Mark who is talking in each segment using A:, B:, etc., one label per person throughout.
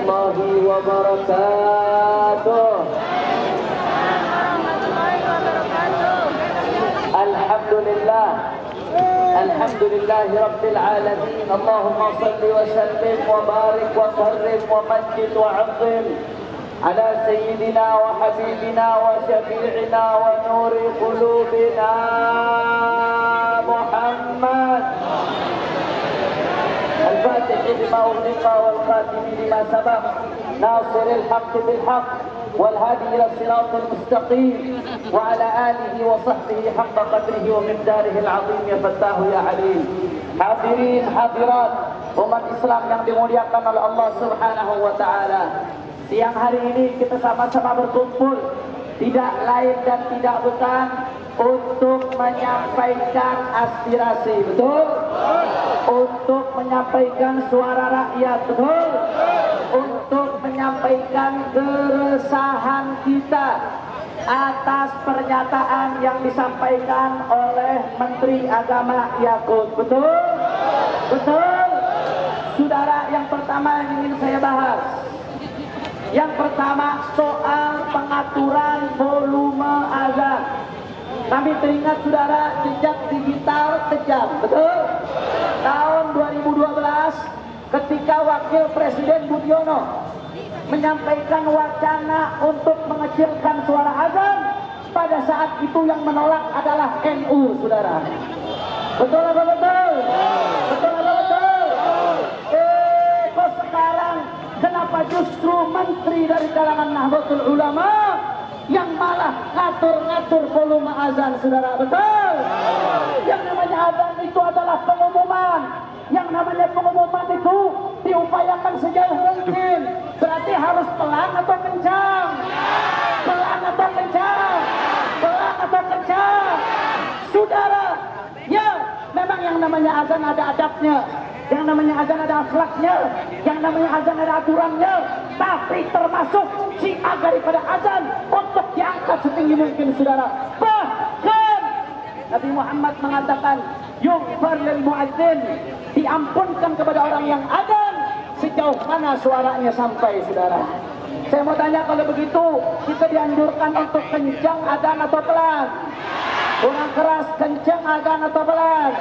A: warahmatullahi wabarakatuh. Alhamdulillah, alhamdulillahi rabbil alamin. Allahumma salli wa sallim wa barik wa karrim wa majid wa azim ala sayyidina wa habibina wa syafi'ina wa nuri qulubina Muhammad. الفاتح لما أغلق والخاتم لما سبق ناصر الحق بالحق والهادي إلى الصراط المستقيم وعلى آله وصحبه حق قدره ومقداره العظيم يا فتاه يا عليم. Hadirin hadirat umat Islam yang dimuliakan oleh Allah Subhanahu wa taala. Siang hari ini kita sama-sama berkumpul tidak lain dan tidak bukan untuk menyampaikan aspirasi, betul? Untuk menyampaikan suara rakyat, betul? Untuk menyampaikan keresahan kita atas pernyataan yang disampaikan oleh Menteri Agama Yakut, betul? Betul? Saudara, yang pertama yang ingin saya bahas, yang pertama soal pengaturan volume azan. Kami teringat saudara, jejak digital kejam, betul? Tahun 2012 ketika Wakil Presiden Budiono menyampaikan wacana untuk mengecilkan suara azan, pada saat itu yang menolak adalah NU, saudara. Betul apa betul? Betul apa betul? Kok sekarang kenapa justru menteri dari kalangan Nahdlatul Ulama yang malah ngatur-ngatur volume azan, saudara? Betul? Yang namanya azan itu adalah pengumuman. Yang namanya pengumuman itu diupayakan sejauh mungkin. Berarti harus pelan atau kencang? Pelan atau kencang? Pelan atau kencang? Saudara, ya memang yang namanya azan ada adabnya, yang namanya azan ada akhlaknya, yang namanya azan ada aturannya. Tapi termasuk syiar daripada azan untuk diangkat setinggi mungkin, saudara. Bahkan Nabi Muhammad mengatakan, yughfar lil muadzin, diampunkan kepada orang yang azan sejauh mana suaranya sampai, saudara. Saya mau tanya, kalau begitu kita dianjurkan untuk kencang azan atau pelan? Kurang keras kencang azan atau pelan?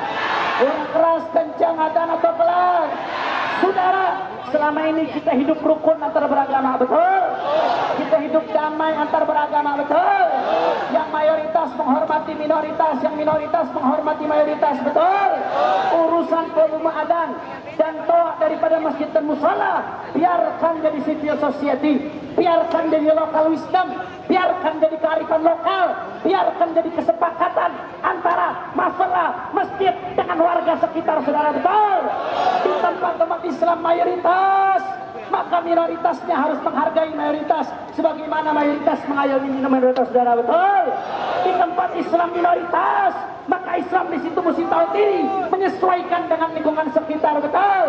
A: Kurang keras kencang azan atau pelan? Saudara, selama ini kita hidup rukun antar beragama, betul? Kita hidup damai antar beragama, betul? Yang mayoritas menghormati minoritas, yang minoritas menghormati mayoritas, betul? Urusan volume azan dan toa daripada masjid dan musala biarkan jadi civil society, biarkan jadi local wisdom, biarkan jadi kearifan lokal, biarkan jadi kesepakatan antara masalah masjid dengan warga sekitar, saudara, betul? Di tempat-tempat Islam mayoritas, maka minoritasnya harus menghargai mayoritas sebagaimana mayoritas mengayomi minoritas, saudara, betul? Di tempat Islam minoritas, maka Islam di situ mesti tahu diri, menyesuaikan dengan lingkungan sekitar, betul?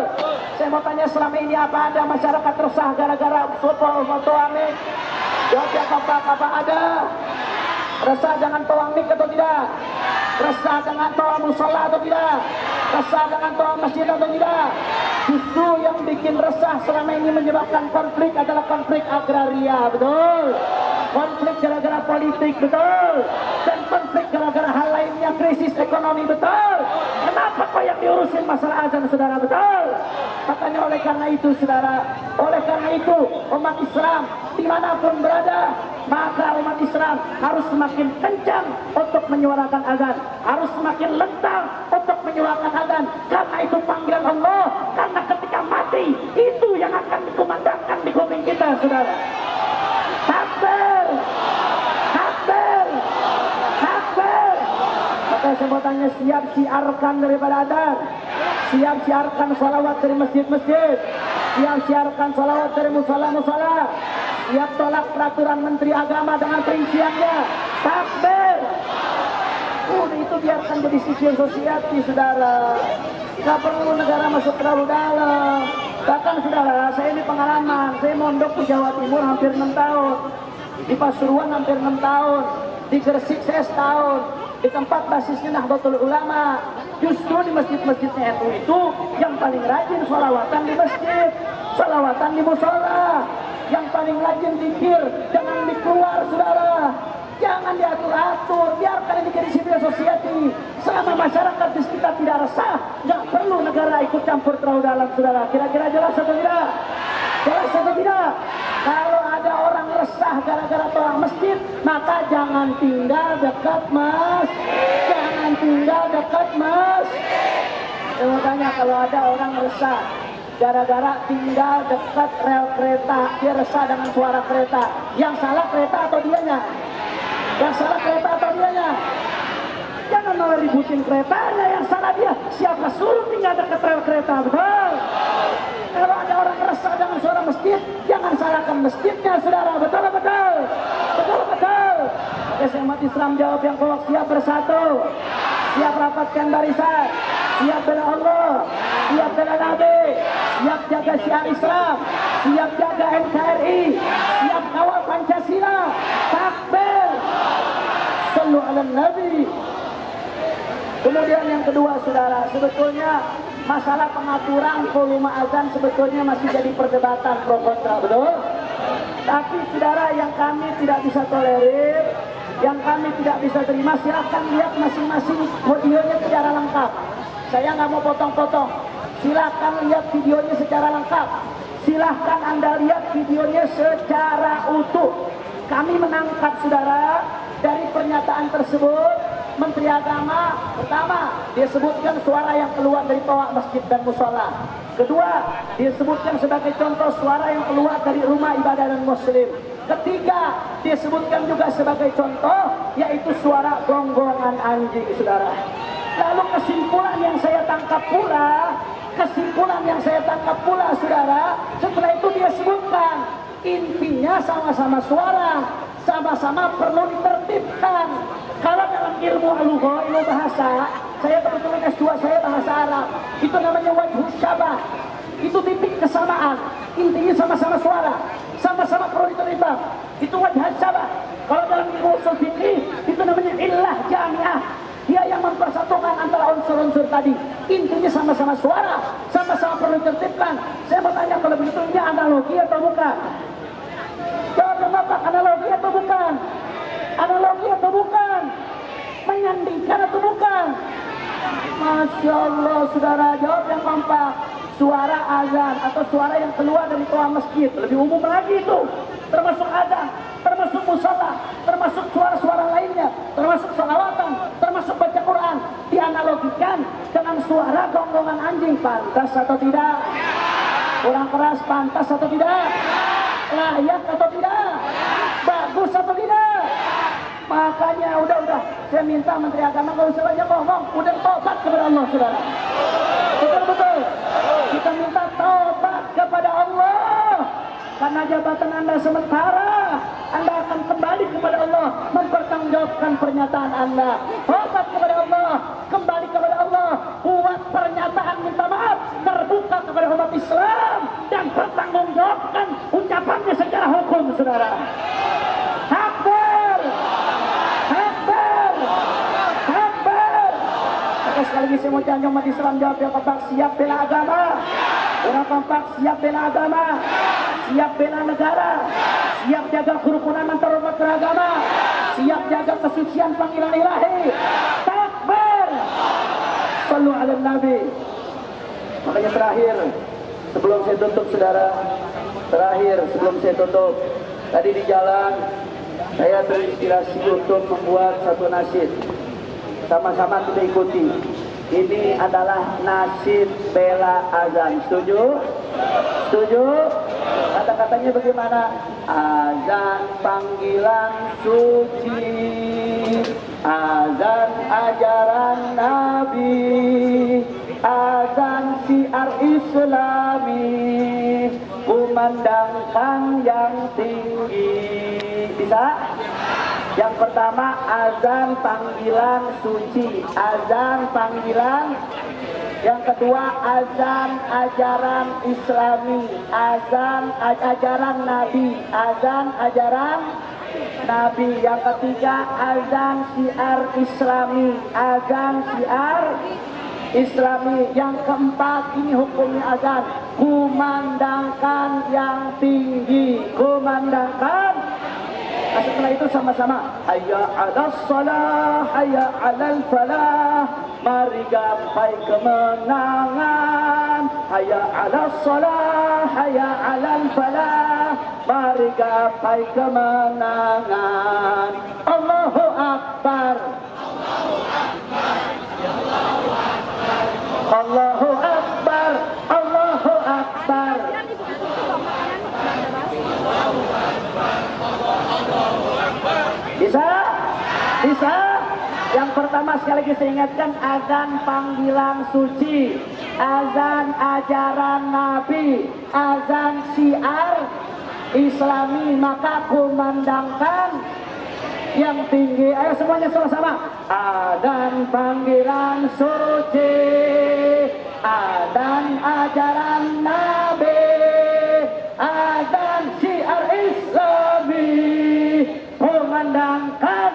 A: Saya mau tanya, selama ini apa ada masyarakat resah gara-gara foto amin? Jawabnya apa ada? Resah dengan toa mik atau tidak? Resah dengan toa musola atau tidak? Resah dengan toa masjid atau tidak? Justru yang bikin resah selama ini menyebabkan konflik adalah konflik agraria, betul? Konflik gara-gara politik, betul? Dan konflik gara-gara hal lainnya, krisis ekonomi, betul? Kenapa kok yang diurusin masalah azan, saudara, betul? Makanya oleh karena itu, saudara, oleh karena itu umat Islam dimanapun berada, maka umat Islam harus semakin kencang untuk menyuarakan azan, harus semakin lentang untuk menyuarakan azan, karena itu panggilan Allah, karena ketika mati itu yang akan dikumandangkan di kuping kita, saudara. Takbir, takbir, takbir. Maka saya mau tanya, siap siarkan daripada azan, siap siarkan salawat dari masjid-masjid, siap siarkan salawat dari musala-musala, siap tolak peraturan Menteri Agama dengan perinciannya. Takbir. Udah itu biarkan jadi civil society, saudara. Gak perlu negara masuk terlalu dalam. Bahkan, saudara, saya ini pengalaman. Saya mondok di Jawa Timur hampir 6 tahun, di Pasuruan hampir 6 tahun, di Gresik saya setahun, di tempat basisnya Nahdlatul Ulama. Justru di masjid-masjidnya NU itu yang paling rajin sholawatan di masjid. Salawatan di musola. Yang paling rajin zikir jangan dikeluar saudara. Jangan diatur-atur, biarkan ini jadi civil society. Selama masyarakat di sekitar tidak resah, nggak perlu negara ikut campur terlalu dalam saudara. Kira-kira jelas atau tidak? Jelas atau tidak? Kalau ada orang resah gara-gara tolak masjid, maka jangan tinggal dekat masjid. Jangan tinggal dekat masjid. Makanya kalau ada orang resah gara-gara tinggal dekat rel kereta, dia resah dengan suara kereta. Yang salah kereta atau dianya? Yang salah kereta atau dianya? Jangan malah ributin keretanya, yang salah dia. Siapa suruh tinggal dekat rel kereta, betul? Kalau ada orang resah dengan suara masjid, jangan salahkan masjidnya, saudara. Betul, betul? Betul, betul? Oke, saya umat Islam jawab yang kolok, siap bersatu, siap rapatkan barisan, siap bela Allah, siap bela Nabi, siap jaga syiar Islam, siap jaga NKRI, siap kawal Pancasila. Takbir, sallu ala Nabi. Kemudian yang kedua saudara, sebetulnya masalah pengaturan volume azan sebetulnya masih jadi perdebatan pro kontra, betul? Tapi saudara, yang kami tidak bisa tolerir, yang kami tidak bisa terima, silahkan lihat masing-masing videonya secara lengkap. Saya nggak mau potong-potong. Silahkan lihat videonya secara lengkap. Silahkan Anda lihat videonya secara utuh. Kami menangkap saudara dari pernyataan tersebut. Menteri Agama pertama dia sebutkan suara yang keluar dari toa masjid dan musola. Kedua, dia sebutkan sebagai contoh suara yang keluar dari rumah ibadah dan muslim. Ketiga, dia sebutkan juga sebagai contoh yaitu suara gonggongan anjing, saudara. Lalu kesimpulan yang saya tangkap pula, saudara, setelah itu dia sebutkan intinya sama-sama suara, sama-sama perlu ditertibkan. Kalau dalam ilmu bahasa, saya kebetulan S2 saya bahasa Arab, itu namanya wajhus syabah, itu titik kesamaan, intinya sama-sama suara, sama-sama perlu diterima, itu wajhus syabah. Kalau dalam ilmu ushul fikih, itu namanya illah jami'ah, dia yang mempersatukan antara unsur-unsur tadi, intinya sama-sama suara, sama-sama perlu ditertibkan. Saya mau tanya, kalau begitu ini analogi atau bukan? Jawabnya Bapak, analogi atau bukan? Analogi atau bukan? Menyandingkan atau bukan? Masya Allah, saudara, jawab yang kompak. Suara azan atau suara yang keluar dari toa masjid, lebih umum lagi itu, termasuk azan, termasuk musola, termasuk suara-suara lainnya, termasuk sholawatan, termasuk baca Quran, dianalogikan dengan suara gonggongan anjing. Pantas atau tidak? Kurang keras, pantas atau tidak? Layak atau tidak? Bagus atau tidak? Makanya udah saya minta Menteri Agama nggak usah banyak ngomong, udah tobat kepada Allah, saudara. Betul-betul kita minta tobat kepada Allah, karena jabatan Anda sementara, Anda akan kembali kepada Allah, mempertanggungjawabkan pernyataan Anda. Tobat kepada Allah, kembali kepada Allah, buat pernyataan minta maaf, terbuka kepada umat Islam, dan pertanggungjawabkan ucapannya secara hukum, saudara. Takbir, takbir, takbir. Sekali lagi saya mau janji umat Islam jawab yang kompak, siap bela agama. Orang kompak, siap bela agama, siap bela negara, siap jaga kerukunan antar umat beragama, siap jaga kesucian panggilan ilahi. Takbir, sallu ala Nabi. Makanya terakhir sebelum saya tutup, saudara, tadi di jalan saya terinspirasi untuk membuat satu nasyid. Sama-sama kita ikuti. Ini adalah nasyid bela azan. Setuju? Setuju? Kata-katanya bagaimana? Azan panggilan suci, azan ajaran Nabi, azan syiar Islami, kumandangkan yang tinggi. Bisa? Yang pertama, azan panggilan suci, azan panggilan. Yang kedua, azan ajaran Islami, azan ajaran Nabi, azan ajaran Nabi. Yang ketiga, azan syiar Islami, azan syiar Islami. Yang keempat, ini hukumnya azan. Kumandangkan yang tinggi. Kumandangkan. Nah, setelah itu sama-sama. Hayya 'alas shalah, hayya 'alal falah. Mari gapai kemenangan. Hayya 'alas shalah, hayya 'alal falah. Mari gapai kemenangan. Allahu Akbar. Allahu Akbar. Allahu Akbar. Bisa? Bisa? Yang pertama sekali lagi saya ingatkan, azan panggilan suci, azan ajaran Nabi, azan syiar Islami, maka kumandangkan yang tinggi. Ayo semuanya sama-sama. Azan panggilan suci, azan ajaran Nabi, azan syiar Islami, kumandangkan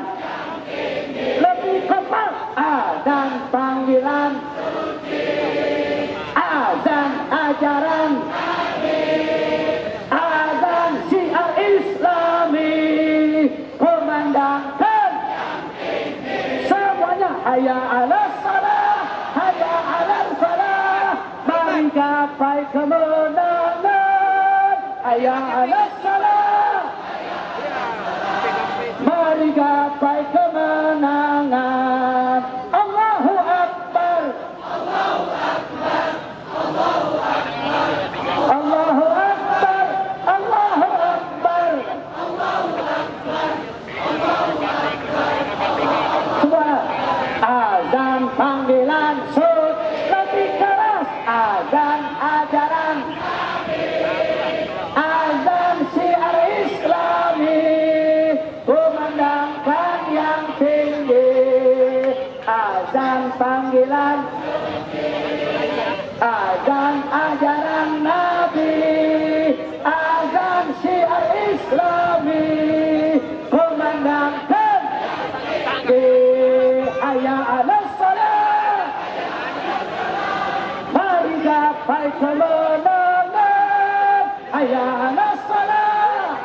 A: lebih kompak. Azan panggilan suci, azan ajaran Nabi, azan syiar Islami, kumandangkan semuanya. Hayya 'alas shalah, hayya 'alal falah. Mari gapai kemenangan. Hayya 'alas shalah, mari gapai kemenangan. Allahu Akbar. Allahu Akbar. Allahu Akbar. Allahu Akbar. Allahu Akbar. Allahu Akbar. Semua. Azan panggilan sud lebih keras. Azan ajaran, azan syiar Islami, kumandangkan yang tinggi. Azan panggilan, azan ajaran Nabi, azan syiar Islami, kumandangkan di hayya 'alas shalah. Mari gapai kemenangan. Hayya 'alas shalah.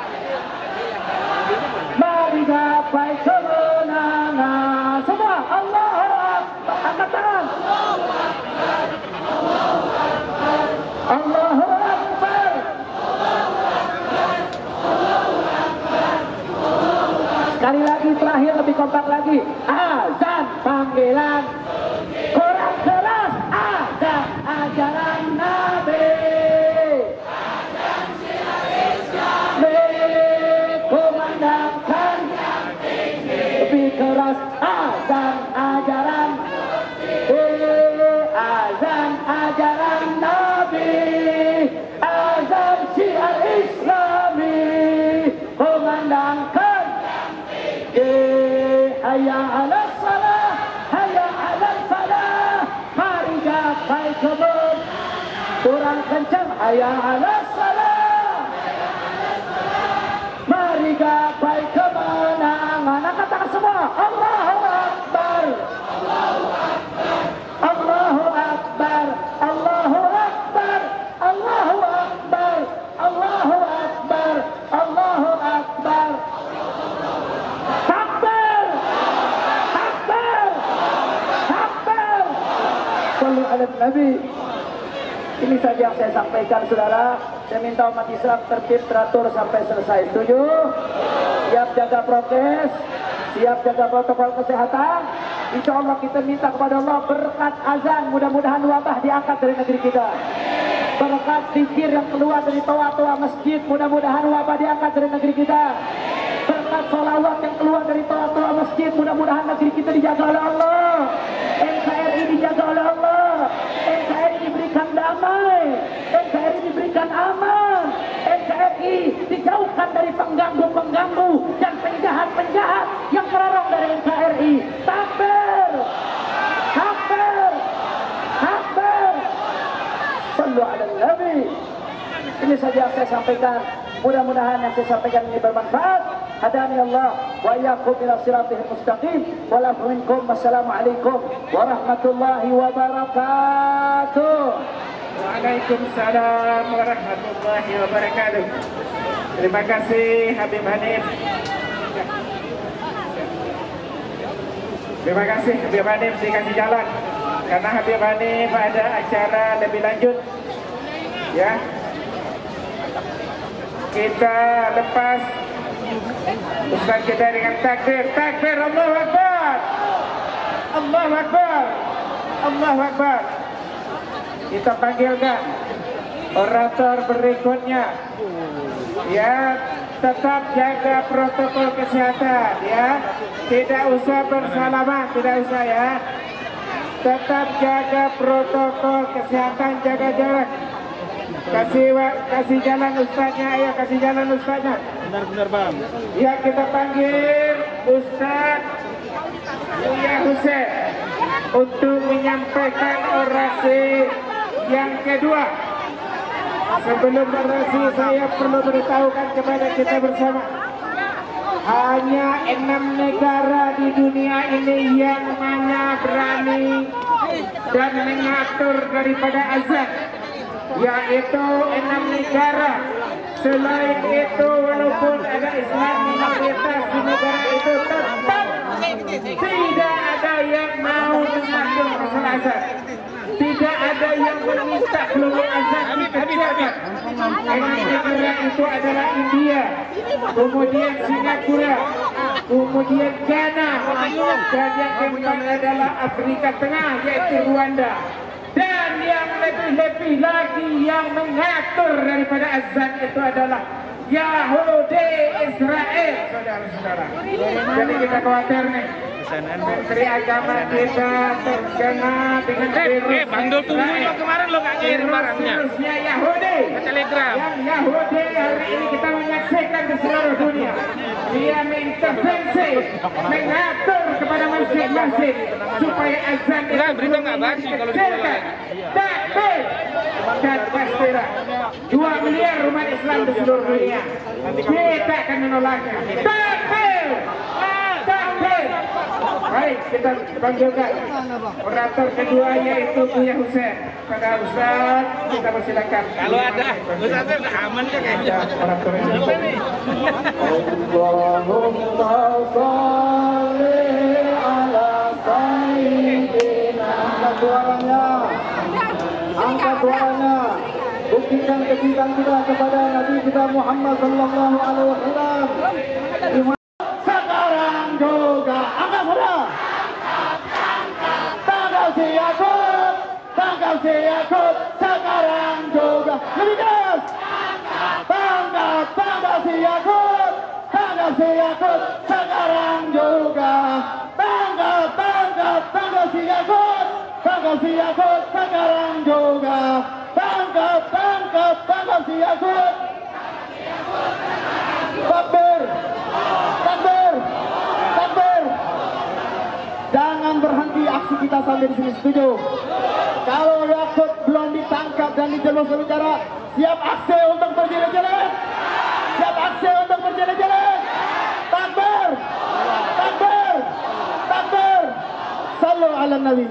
A: Mari gapai kemenangan. Semua Allahu Akbar. Angkat tangan. Allahu Akbar. Sekali lagi, terakhir lebih kompak lagi. Azan panggilan kurang keras. Azan ajaran Nabi, azan syiar Islami, kumandangkan yang tinggi. Lebih keras. Azan ajaran, azan ajaran Nabi, azan syiar Islami, kumandangkan hayya 'alas shalah, hayya 'alal falah. Mari gapai kemenangan. Kurang kencang. Hayya 'alas shalah, mari gapai kemenangan. Angkat tangan semua. Allahu Akbar. Allahu Akbar. Allahu Akbar. Allahu Akbar. Allahu Akbar. Allahu Akbar. Allahu Akbar. Takbir. Takbir. Takbir. Sallu ala Nabi. Ini saja yang saya sampaikan, saudara. Saya minta umat Islam tertib, teratur sampai selesai. Setuju? Siap jaga prokes, siap jaga protokol kesehatan. Insya Allah kita minta kepada Allah berkat azan, mudah-mudahan wabah diangkat dari negeri kita. Berkat zikir yang keluar dari toa-toa masjid, mudah-mudahan wabah diangkat dari negeri kita. Berkat sholawat yang keluar dari toa-toa masjid, mudah-mudahan negeri kita dijaga oleh Allah. NKRI dijaga oleh Allah. NKRI diberikan damai, NKRI diberikan aman, NKRI dijauhkan dari pengganggu-pengganggu dan penjahat-penjahat yang merorong dari NKRI. Takbir, takbir, takbir. Sallu ala Nabi. Ini saja yang saya sampaikan. Mudah-mudahan yang saya sampaikan ini bermanfaat. Hadani Allah wa iyyakum ila siratal mustaqim. Wassalamualaikum warahmatullahi wabarakatuh.
B: Waalaikumsalam warahmatullahi wabarakatuh. Terima kasih Habib Hanif. Terima kasih Habib Hanif dikasih jalan. Karena Habib Hanif ada acara lebih lanjut. Ya. Kita lepas Ustaz kita dengan takbir. Takbir, Allahu Akbar. Allahu Akbar. Allahu Akbar. Kita panggilkan orator berikutnya. Ya, tetap jaga protokol kesehatan ya. Tidak usah bersalaman, tidak usah ya. Tetap jaga protokol kesehatan, jaga jarak. Kasih jalan ustaznya, ayo kasih jalan ustaznya.
C: Benar bang.
B: Ya, kita panggil Ustaz Buya Husain untuk menyampaikan orasi yang kedua. Sebelum orasi saya perlu beritahukan kepada kita bersama, hanya 6 negara di dunia ini yang mana berani dan mengatur daripada azan, yaitu 6 negara. Selain itu, walaupun ada Islam minoritas di negara itu, tetap tidak ada yang mau mengatur masalah azan. Tidak ada yang meminta gelombang azan dikerjakan. 6 negara itu adalah India, kemudian Singapura, kemudian Ghana, dan yang keempat adalah Afrika Tengah, yaitu Rwanda. Dan yang lebih-lebih lagi yang mengatur daripada azan itu adalah Yahudi Israel, saudara-saudara. Jadi kita khawatir nih, Menteri Agama kita terkena dengan virus
C: Bandul tunggunya kemarin lo gak ngirim barangnya.
B: Virusnya Yahudi.
C: Telegram.
B: Yang Yahudi hari ini kita menyaksikan di seluruh dunia. Dia mengintervensi, mengatur kepada masjid-masjid supaya azan itu
C: berita nggak basi kalau
B: dikecilkan. Tapi dan pastilah 2 miliar umat Islam di seluruh dunia kita akan menolaknya. Takbir, takbir. Baik, kita panggilkan orator kedua yaitu Buya Husain. Pada Ustaz, kita persilakan.
C: Kalau ada Ustaz udah aman kan kayaknya.
B: Orator ini.
A: Allahumma sholli ala sayyidina. Angkat suaranya, buktikan kecintaan kita kepada Nabi kita Muhammad sallallahu alaihi wasallam. Sekarang juga angkat suara. Tangkap si Yakub, sekarang juga lebih keras. Tangkap si Yakub, sekarang juga. Tangkap si Yakub, sekarang juga. Tangkap si Yakub. Takbir, takbir, takbir. Jangan berhenti aksi kita sampai di sini, setuju? Kalau Yakub belum ditangkap dan dijelos secara, siap aksi untuk berjalan-jalan. Siap aksi untuk berjalan-jalan. Takbir, takbir, takbir. Sallu ala Nabi.